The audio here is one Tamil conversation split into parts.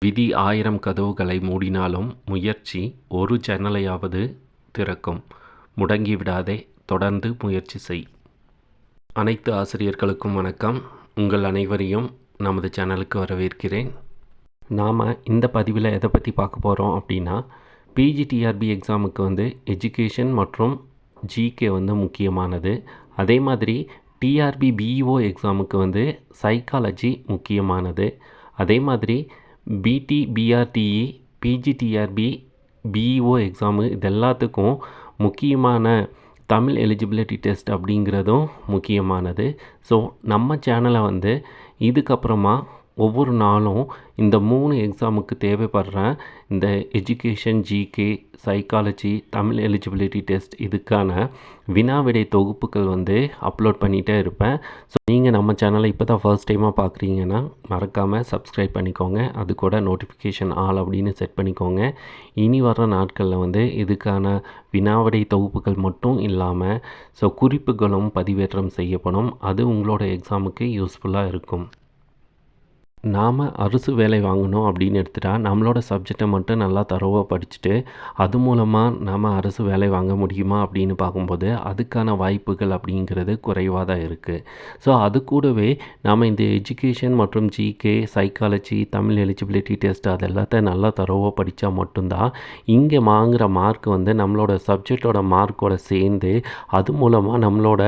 விதி 1000 கதவுகளை மூடினாலும் முயற்சி ஒரு ஜன்னலையாவது திறக்கும். முடங்கி விடாதே, தொடர்ந்து முயற்சி செய். அனைத்து ஆசிரியர்களுக்கும் வணக்கம். உங்கள் அனைவரையும் நமது சேனலுக்கு வரவேற்கிறேன். நாம் இந்த பதிவில் எதை பற்றி பார்க்க போகிறோம் அப்படின்னா, பிஜிடிஆர்பி எக்ஸாமுக்கு எஜுகேஷன் மற்றும் ஜிகே முக்கியமானது. அதே மாதிரி டிஆர்பி பிஇஓ எக்ஸாமுக்கு சைக்காலஜி முக்கியமானது. அதே மாதிரி பிடி பிஆர்டிஇ பிஜிடிஆர்பி பிஇஓ எக்ஸாமு இது எல்லாத்துக்கும் முக்கியமான தமிழ் எலிஜிபிலிட்டி டெஸ்ட் அப்படிங்கிறதும் முக்கியமானது. ஸோ நம்ம சேனலை இதுக்கப்புறமா ஒவ்வொரு நாளும் இந்த 3 எக்ஸாமுக்கு தேவைப்படுற இந்த education, GK, psychology, Tamil eligibility test இதுக்கான வினாவிடை தொகுப்புகள் அப்லோட் பண்ணிகிட்டே இருப்பேன். ஸோ நீங்கள் நம்ம சேனலை இப்போ தான் ஃபர்ஸ்ட் டைமாக பார்க்குறீங்கன்னா மறக்காமல் சப்ஸ்கிரைப் பண்ணிக்கோங்க. அது கூட நோட்டிஃபிகேஷன் ஆல் அப்படின்னு செட் பண்ணிக்கோங்க. இனி வர்ற நாட்களில் இதுக்கான வினாவிடை தொகுப்புகள் மட்டும் இல்லாமல் குறிப்புகளும் பதிவேற்றம் செய்யப்படும். அது உங்களோட எக்ஸாமுக்கு யூஸ்ஃபுல்லாக இருக்கும். நாம் அரசு வேலை வாங்கணும் அப்படின்னு எடுத்துட்டா நம்மளோட சப்ஜெக்டை மட்டும் நல்லா தரோவாக படிச்சுட்டு அது மூலமாக நாம் அரசு வேலை வாங்க முடியுமா அப்படின்னு பார்க்கும்போது அதுக்கான வாய்ப்புகள் அப்படிங்கிறது குறைவாக தான் இருக்குது. ஸோ அது கூடவே நாம் இந்த எஜுகேஷன் மற்றும் GK, psychology, Tamil eligibility test அது எல்லாத்தையும் நல்லா தரோவாக படித்தா மட்டும்தான் இங்கே வாங்குகிற மார்க் நம்மளோட சப்ஜெக்டோட மார்க்கோட சேர்ந்து அது மூலமாக நம்மளோட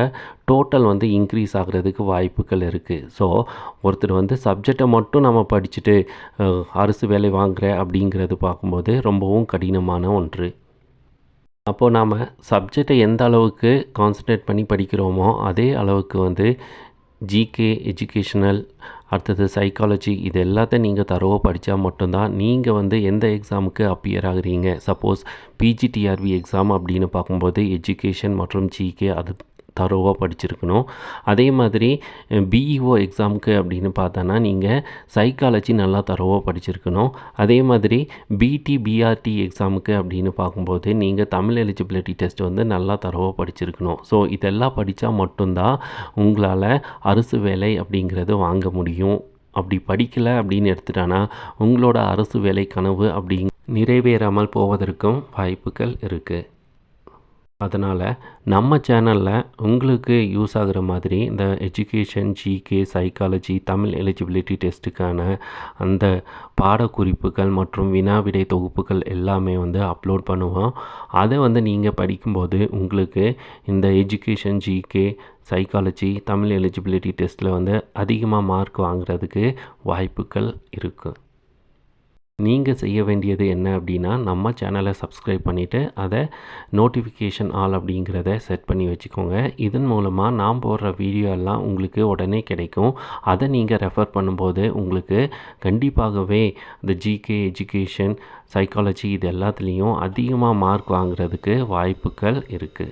டோட்டல் இன்க்ரீஸ் ஆகிறதுக்கு வாய்ப்புகள் இருக்குது. ஸோ ஒருத்தர் சப்ஜெக்டை மட்டும் நம்ம படிச்சுட்டு அரசு வேலை வாங்குகிற அப்படிங்கிறது பார்க்கும்போது ரொம்பவும் கடினமான ஒன்று. அப்போது நாம் சப்ஜெக்டை எந்த அளவுக்கு கான்சன்ட்ரேட் பண்ணி படிக்கிறோமோ அதே அளவுக்கு ஜிகே, எஜுகேஷனல், அடுத்தது சைக்காலஜி இது எல்லாத்தையும் நீங்கள் தரோவாக படித்தா மட்டும்தான் நீங்கள் எந்த எக்ஸாமுக்கு அப்பியர் ஆகுறீங்க. சப்போஸ் பிஜிடிஆர்பி எக்ஸாம் அப்படின்னு பார்க்கும்போது எஜுகேஷன் மற்றும் ஜிகே அது தரோவாக படிச்சிருக்கணும். அதே மாதிரி பிஇஓ எக்ஸாமுக்கு அப்படின்னு பார்த்தோன்னா நீங்கள் சைக்காலஜி நல்லா தரோவாக படிச்சிருக்கணும். அதே மாதிரி பிடி பிஆர்டி எக்ஸாமுக்கு அப்படின்னு பார்க்கும்போது நீங்கள் தமிழ் எலிஜிபிலிட்டி டெஸ்ட் நல்லா தரோவாக படிச்சிருக்கணும். ஸோ இதெல்லாம் படித்தா மட்டும்தான் உங்களால் அரசு வேலை அப்படிங்கிறது வாங்க முடியும். அப்படி படிக்கலை அப்படின்னு எடுத்துட்டானா உங்களோட அரசு வேலை கனவு அப்படி நிறைவேறாமல் போவதற்கும் வாய்ப்புகள் இருக்குது. அதனால் நம்ம சேனலில் உங்களுக்கு யூஸ் ஆகிற மாதிரி இந்த education, GK, psychology, Tamil eligibility டெஸ்ட்டுக்கான அந்த பாடக்குறிப்புகள் மற்றும் வினாவிடை தொகுப்புகள் எல்லாமே அப்லோட் பண்ணுவோம். அதை நீங்கள் படிக்கும்போது உங்களுக்கு இந்த education, GK, psychology, Tamil eligibility டெஸ்ட்டில் அதிகமாக மார்க் வாங்குறதுக்கு வாய்ப்புகள் இருக்குது. நீங்கள் செய்ய வேண்டியது என்ன அப்படின்னா நம்ம சேனலை சப்ஸ்கிரைப் பண்ணிவிட்டு அதை நோட்டிஃபிகேஷன் ஆல் அப்படிங்கிறத செட் பண்ணி வச்சுக்கோங்க. இதன் மூலமாக நான் போடுற வீடியோ எல்லாம் உங்களுக்கு உடனே கிடைக்கும். அதை நீங்கள் ரெஃபர் பண்ணும்போது உங்களுக்கு கண்டிப்பாகவே இந்த ஜிகே, எஜுகேஷன், சைக்காலஜி இது எல்லாத்துலேயும் அதிகமாக மார்க் வாங்குறதுக்கு வாய்ப்புகள் இருக்குது.